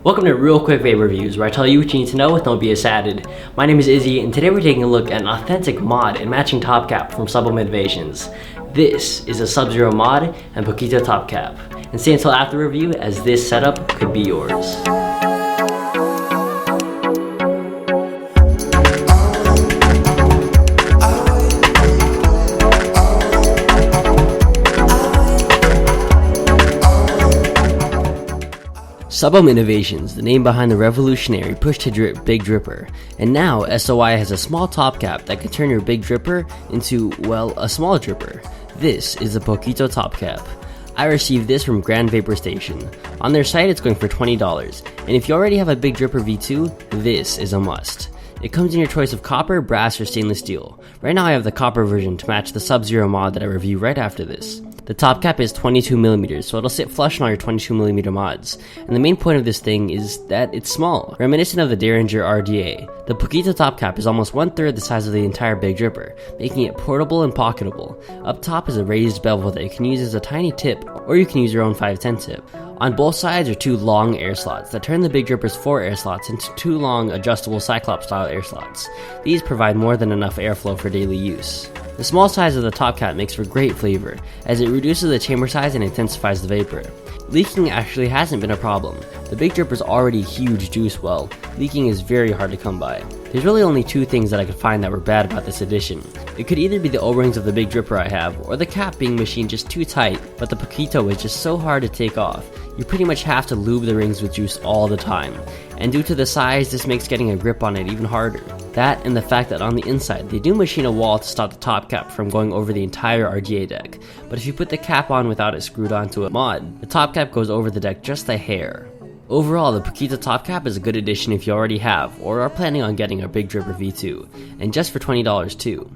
Welcome to Real Quick Vape Reviews, where I tell you what you need to know with no BS added. My name is Izzy, and today we're taking a look at an authentic mod and matching top cap from Subzero Innovations. This is a Subzero mod and Poquito Topcap. And stay until after review, as this setup could be yours. Subzero Innovations, the name behind the revolutionary push-to-drip Big Dripper, and now SOI has a small top cap that can turn your Big Dripper into, well, a small dripper. This is the Poquito Topcap. I received this from Grand Vapor Station. On their site it's going for $20, and if you already have a Big Dripper V2, this is a must. It comes in your choice of copper, brass, or stainless steel. Right now I have the copper version to match the Subzero mod that I review right after this. The top cap is 22mm, so it'll sit flush on all your 22mm mods. And the main point of this thing is that it's small, reminiscent of the Derringer RDA. The Poquito top cap is almost 1/3 the size of the entire Big Dripper, making it portable and pocketable. Up top is a raised bevel that you can use as a tiny tip, or you can use your own 510 tip. On both sides are two long air slots that turn the Big Dripper's 4 air slots into 2 long adjustable Cyclops style air slots. These provide more than enough airflow for daily use. The small size of the top cap makes for great flavor, as it reduces the chamber size and intensifies the vapor. Leaking actually hasn't been a problem. The Big Dripper's already huge juice well. Leaking is very hard to come by. There's really only 2 things that I could find that were bad about this edition. It could either be the O-rings of the Big Dripper I have, or the cap being machined just too tight, but the Poquito is just so hard to take off. You pretty much have to lube the rings with juice all the time. And due to the size, this makes getting a grip on it even harder. That and the fact that on the inside, they do machine a wall to stop the top cap from going over the entire RGA deck. But if you put the cap on without it screwed onto a mod, the top cap goes over the deck just a hair. Overall, the Poquito top cap is a good addition if you already have, or are planning on getting a Big Dripper V2, and just for $20 too.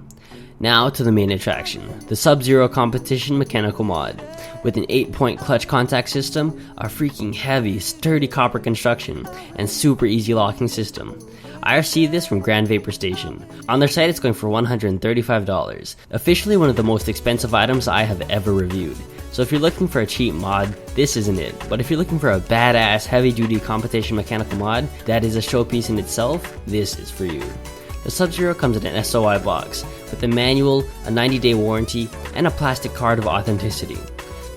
Now to the main attraction, the Subzero competition mechanical mod. With an 8-point clutch contact system, a freaking heavy, sturdy copper construction, and super easy locking system. I received this from Grand Vapor Station. On their site it's going for $135, officially one of the most expensive items I have ever reviewed. So if you're looking for a cheap mod, this isn't it. But if you're looking for a badass, heavy-duty competition mechanical mod that is a showpiece in itself, this is for you. The Subzero comes in an SOI box, with a manual, a 90-day warranty, and a plastic card of authenticity.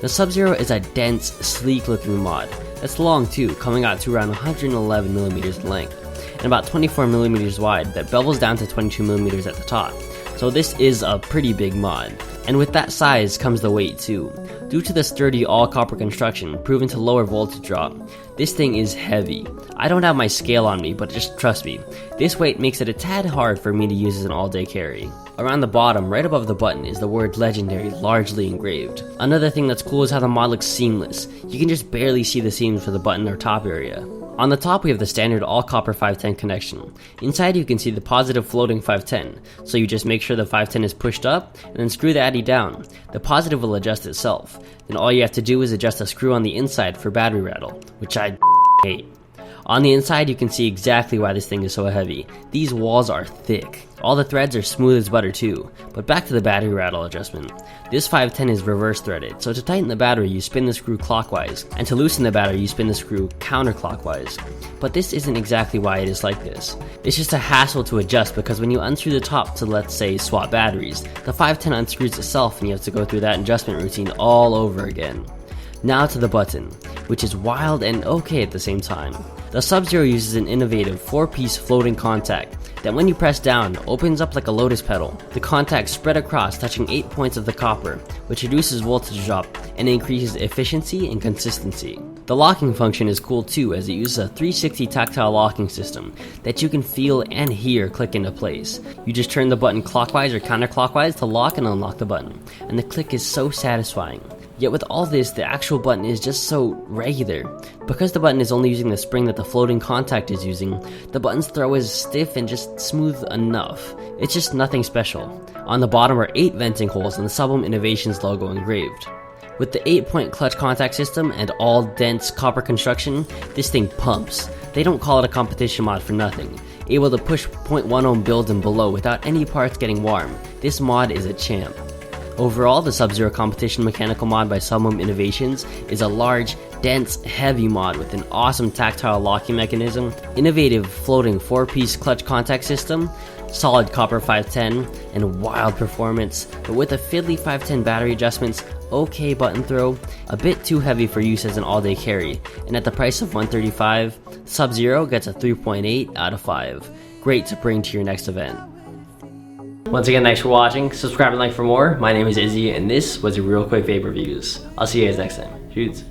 The Subzero is a dense, sleek-looking mod that's long too, coming out to around 111mm in length, and about 24mm wide that bevels down to 22mm at the top. So this is a pretty big mod. And with that size comes the weight too. Due to the sturdy all-copper construction proven to lower voltage drop, this thing is heavy. I don't have my scale on me, but just trust me, this weight makes it a tad hard for me to use as an all-day carry. Around the bottom, right above the button, is the word legendary largely engraved. Another thing that's cool is how the mod looks seamless. You can just barely see the seams for the button or top area. On the top we have the standard all-copper 510 connection. Inside you can see the positive floating 510, so you just make sure the 510 is pushed up, and then screw the addy down. The positive will adjust itself. Then all you have to do is adjust a screw on the inside for battery rattle, which I hate. On the inside you can see exactly why this thing is so heavy. These walls are thick. All the threads are smooth as butter too. But back to the battery rattle adjustment. This 510 is reverse threaded, so to tighten the battery you spin the screw clockwise, and to loosen the battery you spin the screw counterclockwise. But this isn't exactly why it is like this. It's just a hassle to adjust because when you unscrew the top to, let's say, swap batteries, the 510 unscrews itself and you have to go through that adjustment routine all over again. Now to the button, which is wild and okay at the same time. The Subzero uses an innovative 4-piece floating contact that when you press down, opens up like a lotus petal. The contacts spread across, touching 8 points of the copper, which reduces voltage drop and increases efficiency and consistency. The locking function is cool too, as it uses a 360 tactile locking system that you can feel and hear click into place. You just turn the button clockwise or counterclockwise to lock and unlock the button, and the click is so satisfying. Yet with all this, the actual button is just so regular. Because the button is only using the spring that the floating contact is using, the button's throw is stiff and just smooth enough. It's just nothing special. On the bottom are 8 venting holes and the Subzero Innovations logo engraved. With the 8-point clutch contact system and all dense copper construction, this thing pumps. They don't call it a competition mod for nothing. Able to push 0.1 ohm builds and below without any parts getting warm, this mod is a champ. Overall, the Subzero Competition Mechanical mod by Summum Innovations is a large, dense, heavy mod with an awesome tactile locking mechanism, innovative floating 4-piece clutch contact system, solid copper 510, and wild performance, but with a fiddly 510 battery adjustments, okay button throw, a bit too heavy for use as an all-day carry, and at the price of $135, Subzero gets a 3.8 out of 5. Great to bring to your next event. Once again, thanks for watching. Subscribe and like for more. My name is Izzy, and this was your Real Quick Vape Reviews. I'll see you guys next time. Shoots.